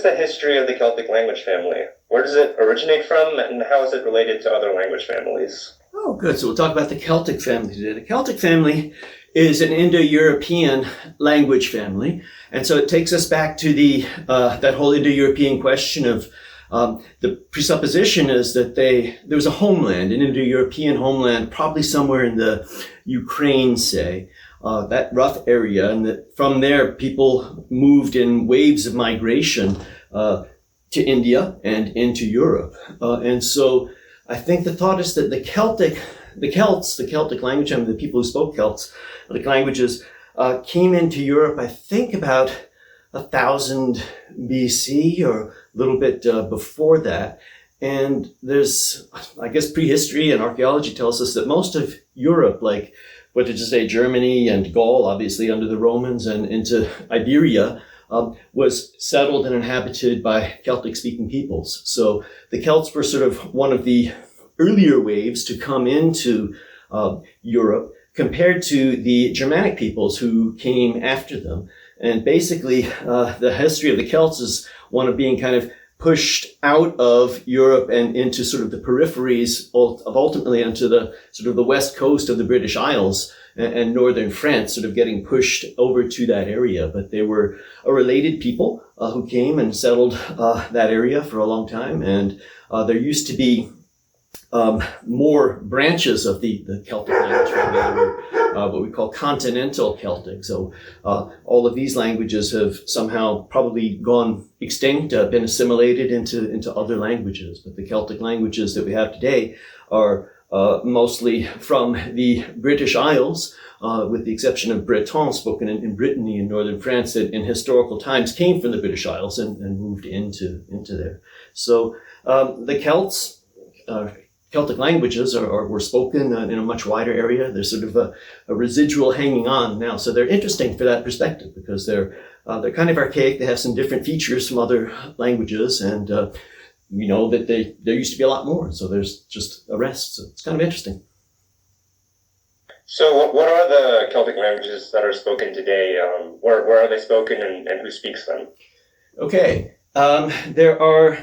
is the history of the Celtic language family? Where does it originate from, and how is it related to other language families? Oh, good. So we'll talk about the Celtic family today. The Celtic family is an Indo-European language family, and so it takes us back to the that whole Indo-European question of the presupposition is that there was a homeland, an Indo-European homeland, probably somewhere in the Ukraine, say, that rough area, and that from there people moved in waves of migration to India and into Europe. And so I think the thought is that the Celtic language, I mean, the people who spoke Celtic languages, came into Europe, I think, about 1000 BC or a little bit before that. And there's, I guess, prehistory and archaeology tells us that most of Europe, like, what did you say, Germany and Gaul, obviously under the Romans, and into Iberia, was settled and inhabited by Celtic-speaking peoples. So the Celts were sort of one of the earlier waves to come into Europe compared to the Germanic peoples who came after them. And basically, the history of the Celts is one of being kind of pushed out of Europe and into sort of the peripheries of ultimately into the sort of the west coast of the British Isles and northern France, sort of getting pushed over to that area. But they were a related people who came and settled that area for a long time. And there used to be more branches of the Celtic language family. There were what we call continental Celtic. So all of these languages have somehow probably gone extinct, been assimilated into other languages. But the Celtic languages that we have today are mostly from the British Isles, with the exception of Breton, spoken in Brittany in northern France, that in historical times came from the British Isles and moved into there. So the Celtic languages were spoken in a much wider area. There's sort of a residual hanging on now. So they're interesting for that perspective because they're kind of archaic. They have some different features from other languages, and we know that there used to be a lot more. So there's just a rest. So it's kind of interesting. So what are the Celtic languages that are spoken today? Where are they spoken, and who speaks them? Okay. There are,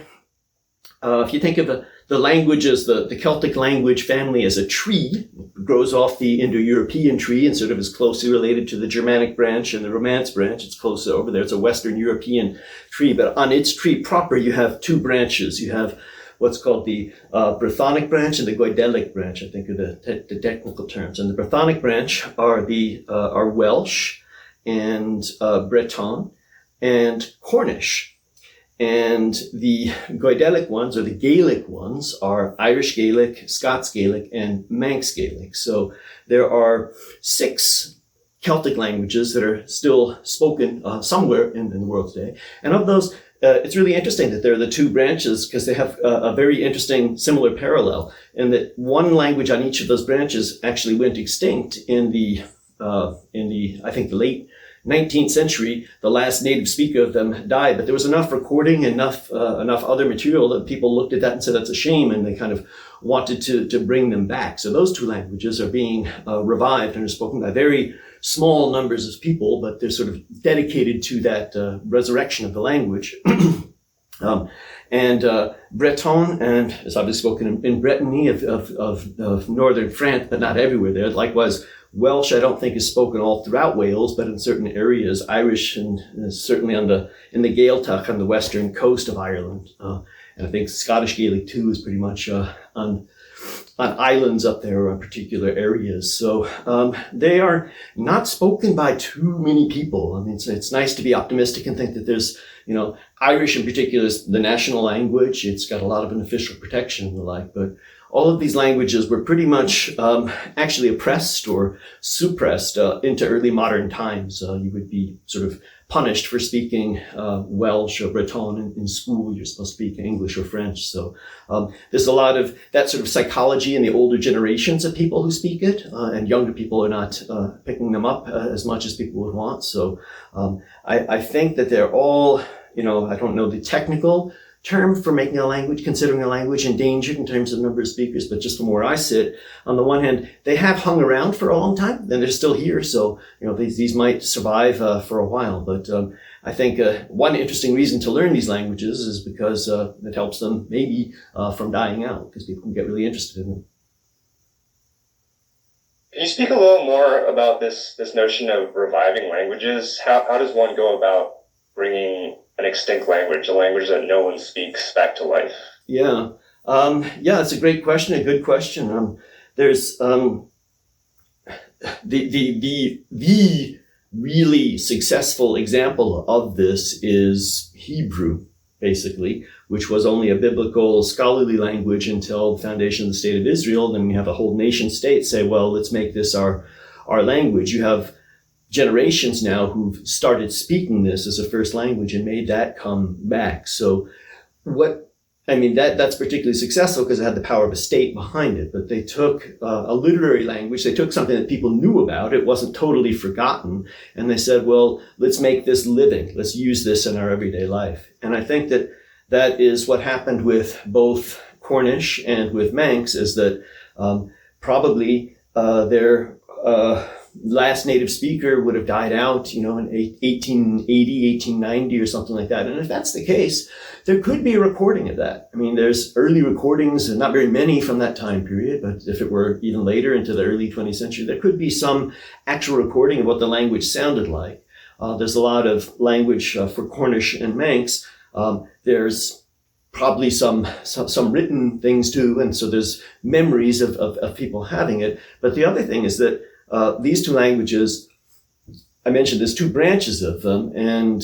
if you think of the languages, the Celtic language family as a tree, it grows off the Indo-European tree and sort of is closely related to the Germanic branch and the Romance branch. It's close over there. It's a Western European tree, but on its tree proper, you have two branches. You have what's called the Brythonic branch and the Gaelic branch, I think are the technical terms. And the Brythonic branch are Welsh and Breton and Cornish. And the Gaelic ones, or the Gaelic ones, are Irish Gaelic, Scots Gaelic, and Manx Gaelic. So there are 6 Celtic languages that are still spoken somewhere in the world today. And of those, it's really interesting that there are the 2 branches because they have a very interesting similar parallel, and that one language on each of those branches actually went extinct in the I think the late 19th century. The last native speaker of them died, but there was enough recording, enough other material that people looked at that and said that's a shame, and they kind of wanted to bring them back. So those 2 languages are being revived and are spoken by very small numbers of people, but they're sort of dedicated to that resurrection of the language. And Breton, and it's obviously spoken in Brittany of northern France, but not everywhere there. Likewise, Welsh, I don't think, is spoken all throughout Wales, but in certain areas. Irish, and certainly in the Gaeltacht on the western coast of Ireland. And I think Scottish Gaelic too is pretty much on islands up there or in particular areas. So they are not spoken by too many people. I mean, it's nice to be optimistic and think that there's, Irish in particular is the national language. It's got a lot of unofficial protection and the like, but all of these languages were pretty much actually oppressed or suppressed into early modern times. You would be sort of punished for speaking Welsh or Breton in school. You're supposed to speak English or French. So there's a lot of that sort of psychology in the older generations of people who speak it, and younger people are not picking them up as much as people would want. So I think that they're all, I don't know the technical term for making a language, considering a language endangered in terms of number of speakers, but just from where I sit, on the one hand, they have hung around for a long time, and they're still here, so these might survive for a while. But I think one interesting reason to learn these languages is because it helps them maybe from dying out, because people can get really interested in them. Can you speak a little more about this notion of reviving languages? How does one go about bringing an extinct language, a language that no one speaks, back to life? Yeah, it's a great question, a good question. There's the really successful example of this is Hebrew, basically, which was only a biblical scholarly language until the foundation of the state of Israel. Then we have a whole nation state say, well, let's make this our language. You have generations now who've started speaking this as a first language and made that come back. So that's particularly successful because it had the power of a state behind it. But they took a literary language, they took something that people knew about, it wasn't totally forgotten, and they said, well, let's make this living, let's use this in our everyday life. And I think that is what happened with both Cornish and with Manx, is that probably their last native speaker would have died out, in 1880, 1890 or something like that. And if that's the case, there could be a recording of that. I mean, there's early recordings, and not very many from that time period, but if it were even later into the early 20th century, there could be some actual recording of what the language sounded like. There's a lot of language for Cornish and Manx. There's probably some written things too, and so there's memories of people having it. But the other thing is that these two languages, I mentioned there's two branches of them, and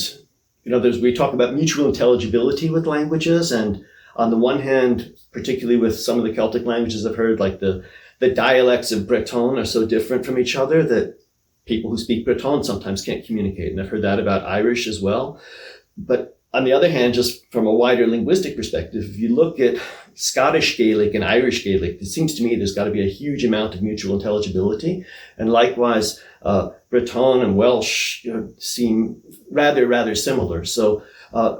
we talk about mutual intelligibility with languages, and on the one hand, particularly with some of the Celtic languages I've heard, like the dialects of Breton are so different from each other that people who speak Breton sometimes can't communicate, and I've heard that about Irish as well. But on the other hand, just from a wider linguistic perspective, if you look at Scottish Gaelic and Irish Gaelic, it seems to me there's got to be a huge amount of mutual intelligibility. And likewise, Breton and Welsh seem rather similar. So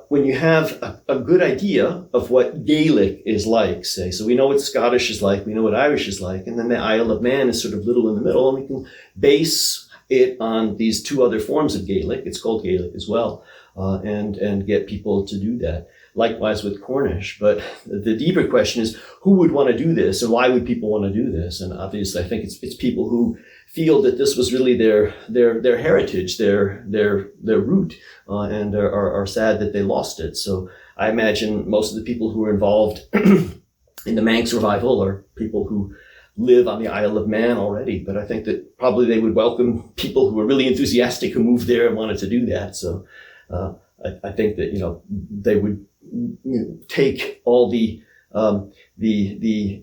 when you have a good idea of what Gaelic is like, say, so we know what Scottish is like, we know what Irish is like, and then the Isle of Man is sort of little in the middle, and we can base it on these two other forms of Gaelic. It's called Gaelic as well. And get people to do that. Likewise with Cornish. But the deeper question is, who would want to do this, and why would people want to do this? And obviously, I think it's people who feel that this was really their heritage, their root, and are sad that they lost it. So I imagine most of the people who are involved in the Manx revival are people who live on the Isle of Man already. But I think that probably they would welcome people who were really enthusiastic who moved there and wanted to do that. So I think that they would take all the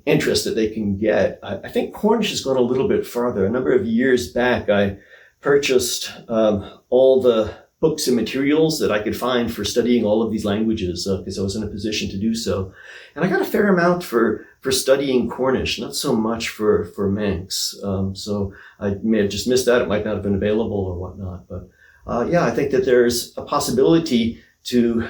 interest that they can get. I think Cornish has gone a little bit farther. A number of years back, I purchased all the books and materials that I could find for studying all of these languages because I was in a position to do so, and I got a fair amount for studying Cornish, not so much for Manx. So I may have just missed that. It might not have been available or whatnot, but. I think that there's a possibility to,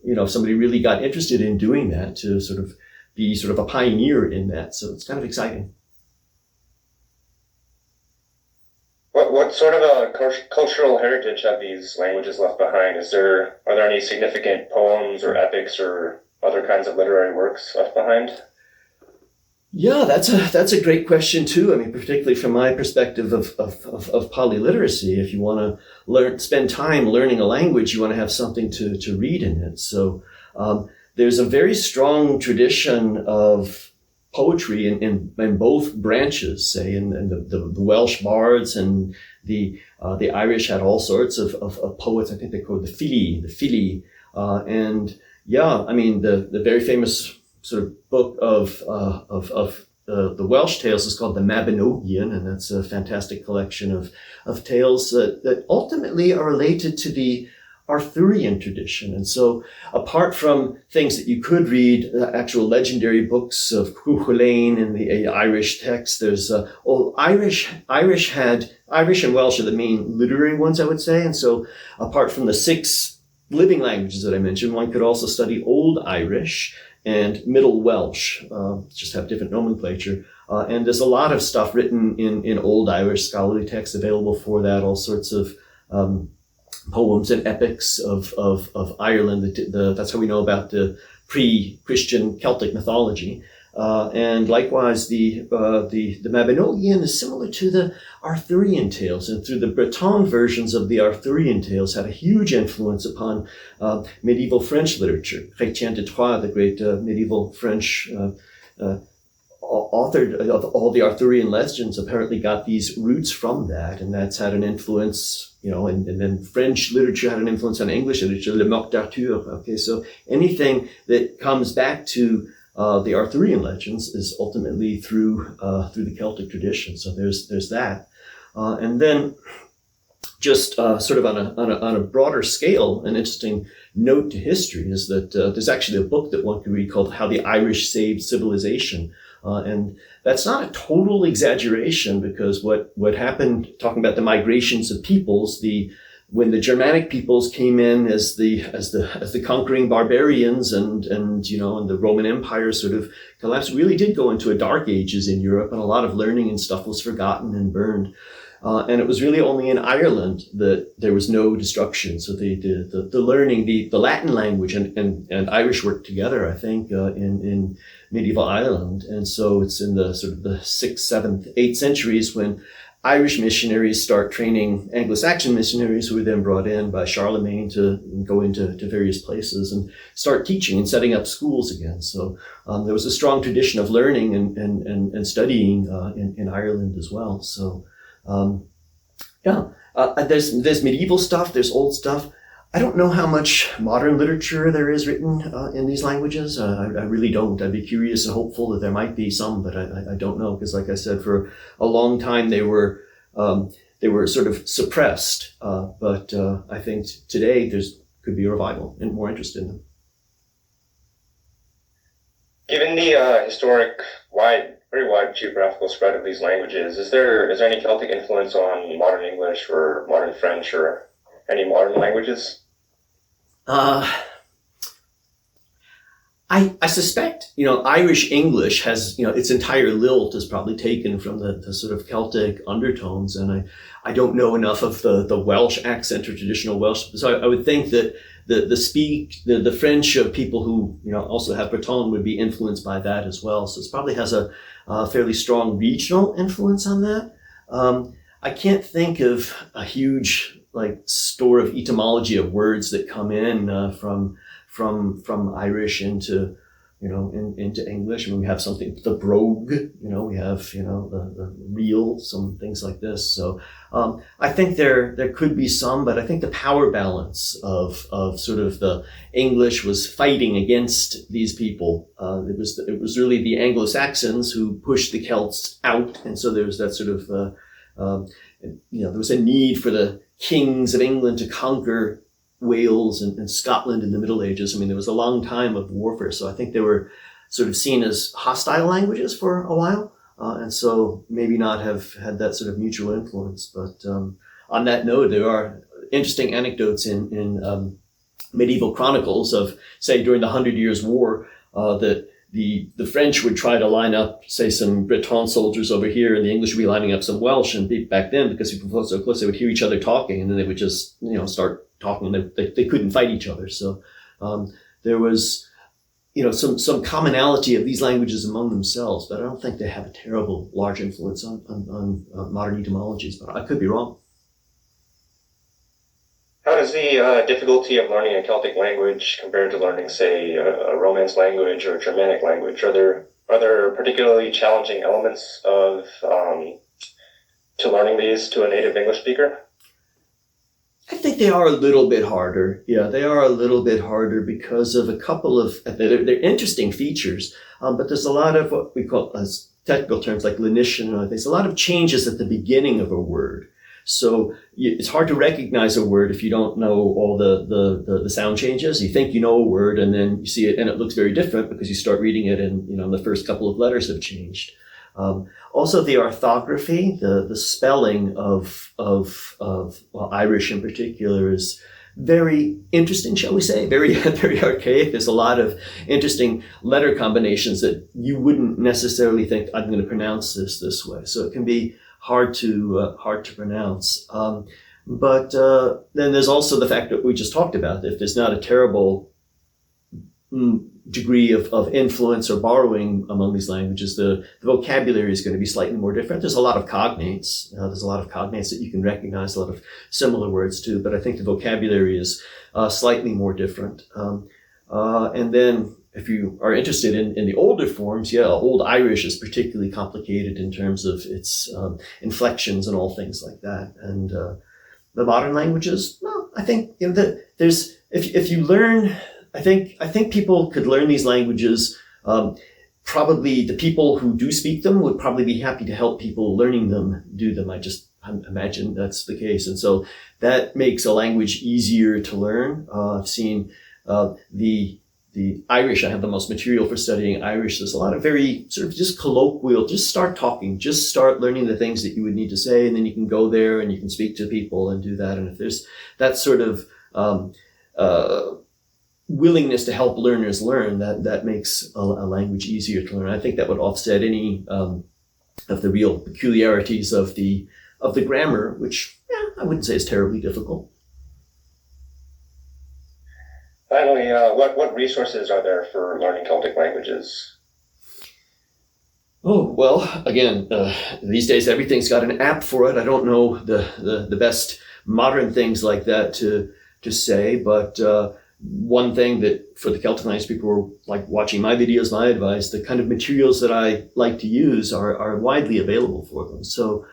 if somebody really got interested in doing that, to sort of be sort of a pioneer in that. So it's kind of exciting. What sort of a cultural heritage have these languages left behind? Are there any significant poems or epics or other kinds of literary works left behind? Yeah, that's a great question too. I mean, particularly from my perspective of polyliteracy, if you want to spend time learning a language, you want to have something to read in it. So there's a very strong tradition of poetry in both branches, say, in the Welsh bards, and the Irish had all sorts of poets. I think they called the Fili, and yeah, I mean the very famous sort of book of the Welsh tales is called the Mabinogion, and that's a fantastic collection of tales that ultimately are related to the Arthurian tradition. And so apart from things that you could read, actual legendary books of Cuchulainn in the Irish text, there's Irish and Welsh are the main literary ones, I would say. And so apart from the 6 living languages that I mentioned, one could also study Old Irish and Middle Welsh, just have different nomenclature. And there's a lot of stuff written in Old Irish, scholarly texts available for that, all sorts of poems and epics of Ireland. That's how we know about the pre-Christian Celtic mythology. And likewise, the Mabinogion is similar to the Arthurian tales, and through the Breton versions of the Arthurian tales had a huge influence upon medieval French literature. Chrétien de Troyes, the great medieval French author of all the Arthurian legends, apparently got these roots from that, and that's had an influence, and then French literature had an influence on English literature, Le Morte d'Arthur. Okay, so anything that comes back to the Arthurian legends is ultimately through the Celtic tradition. So there's that, and then just sort of on a broader scale, an interesting note to history is that there's actually a book that one could read called "How the Irish Saved Civilization," and that's not a total exaggeration, because what happened, talking about the migrations of peoples, when the Germanic peoples came in as the conquering barbarians and the Roman Empire sort of collapsed, really did go into a dark ages in Europe, and a lot of learning and stuff was forgotten and burned. And it was really only in Ireland that there was no destruction. So the learning, the Latin language and Irish worked together, I think, in medieval Ireland. And so it's in the sort of the 6th, 7th, 8th centuries when Irish missionaries start training Anglo-Saxon missionaries, who were then brought in by Charlemagne to go into various places and start teaching and setting up schools again. So there was a strong tradition of learning and studying in Ireland as well. So there's medieval stuff, there's old stuff. I don't know how much modern literature there is written in these languages. I really don't. I'd be curious and hopeful that there might be some, but I don't know, because like I said, for a long time they were sort of suppressed. But I think today could be a revival and more interest in them. Given the historic very wide geographical spread of these languages, is there any Celtic influence on modern English or modern French or any modern languages? I suspect, Irish English has, its entire lilt is probably taken from the sort of Celtic undertones, and I don't know enough of the Welsh accent or traditional Welsh, so I would think that the French of people who, also have Breton would be influenced by that as well. So it probably has a fairly strong regional influence on that. I can't think of a huge store of etymology of words that come in from Irish into into English. I mean, we have something, the brogue, we have, the real, some things like this. So I think there could be some, but I think the power balance of sort of the English was fighting against these people. It was really the Anglo-Saxons who pushed the Celts out. And so there was that sort of, there was a need for the kings of England to conquer Wales and Scotland in the Middle Ages. I mean, there was a long time of warfare, so I think they were sort of seen as hostile languages for a while, and so maybe not have had that sort of mutual influence. But on that note, there are interesting anecdotes in medieval chronicles of, say, during the 100 Years' War, that the French would try to line up, say, some Breton soldiers over here, and the English would be lining up some Welsh. And back then, because people were so close, they would hear each other talking, and then they would just, start talking. They couldn't fight each other. So there was, some commonality of these languages among themselves, but I don't think they have a terrible large influence on modern etymologies. But I could be wrong. How does the difficulty of learning a Celtic language compare to learning, say, a Romance language or a Germanic language? Are there particularly challenging elements of to learning these to a native English speaker? I think they are a little bit harder. Yeah, they are a little bit harder because of a couple of, they're interesting features, but there's a lot of what we call, as technical terms like lenition and other things, a lot of changes at the beginning of a word. So it's hard to recognize a word if you don't know all the sound changes. You think you know a word, and then you see it and it looks very different because you start reading it and, the first couple of letters have changed. Also, the orthography, the spelling of Irish in particular is very interesting, shall we say, very, very archaic. There's a lot of interesting letter combinations that you wouldn't necessarily think I'm going to pronounce this way. So it can be hard to pronounce. But then there's also the fact that we just talked about. If there's not a terrible degree of influence or borrowing among these languages, the vocabulary is going to be slightly more different. There's a lot of cognates. There's a lot of cognates that you can recognize, a lot of similar words too, but I think the vocabulary is slightly more different. And then if you are interested in the older forms, Old Irish is particularly complicated in terms of its inflections and all things like that. And the modern languages, well, I think there's if you learn. I think people could learn these languages. Probably the people who do speak them would probably be happy to help people learning them do them. I just imagine that's the case. And so that makes a language easier to learn. I've seen the Irish. I have the most material for studying Irish. There's a lot of very sort of just colloquial, just start talking, just start learning the things that you would need to say, and then you can go there and you can speak to people and do that. And if there's that sort of willingness to help learners learn, that makes a language easier to learn. I think that would offset any of the real peculiarities of the grammar, which I wouldn't say is terribly difficult. Finally, what resources are there for learning Celtic languages? Oh, well, again, these days everything's got an app for it. I don't know the best modern things like that to say, but one thing that for the Celtic language people who are like watching my videos, my advice, the kind of materials that I like to use are widely available for them. So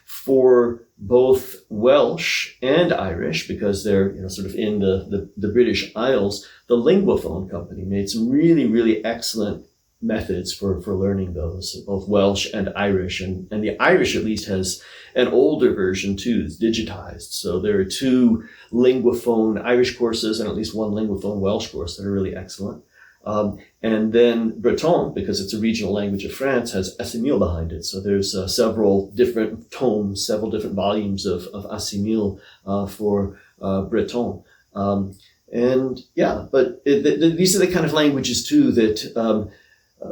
for both Welsh and Irish, because they're sort of in the British Isles, the Linguaphone company made some really, really excellent methods for learning those, both Welsh and Irish. And the Irish at least has an older version too, it's digitized. So there are 2 Linguaphone Irish courses and at least 1 Linguaphone Welsh course that are really excellent. And then Breton, because it's a regional language of France, has Assimil behind it. So there's several different tomes, several different volumes of Assimil for Breton. But these are the kind of languages too that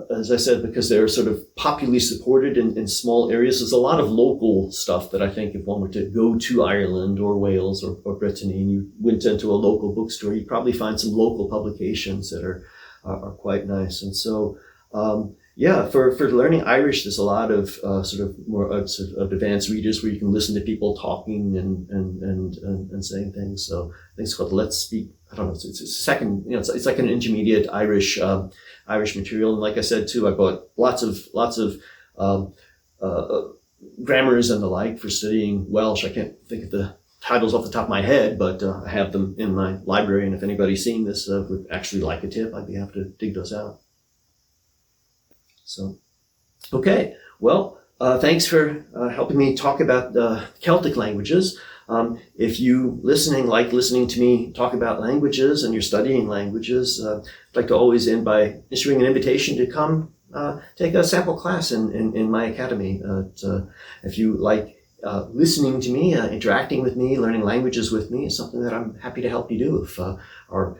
as I said, because they're sort of popularly supported in small areas, there's a lot of local stuff that I think if one were to go to Ireland or Wales or Brittany and you went into a local bookstore, you'd probably find some local publications that are quite nice. And so, for learning Irish, there's a lot of sort of more sort of advanced readers where you can listen to people talking and saying things. So I think it's called Let's Speak. I don't know. It's a second. It's like an intermediate Irish material. And like I said too, I bought lots of grammars and the like for studying Welsh. I can't think of the titles off the top of my head, but I have them in my library. And if anybody's seeing this would actually like a tip, I'd be happy to dig those out. So, okay. Well, thanks for helping me talk about Celtic languages. If you like listening to me talk about languages and you're studying languages, I'd like to always end by issuing an invitation to come take a sample class in my academy. If you like listening to me, interacting with me, learning languages with me is something that I'm happy to help you do. If our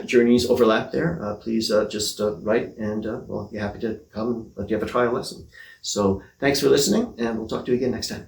journeys overlap there, please just write and we'll be happy to come and let you have a trial lesson. So thanks for listening, and we'll talk to you again next time.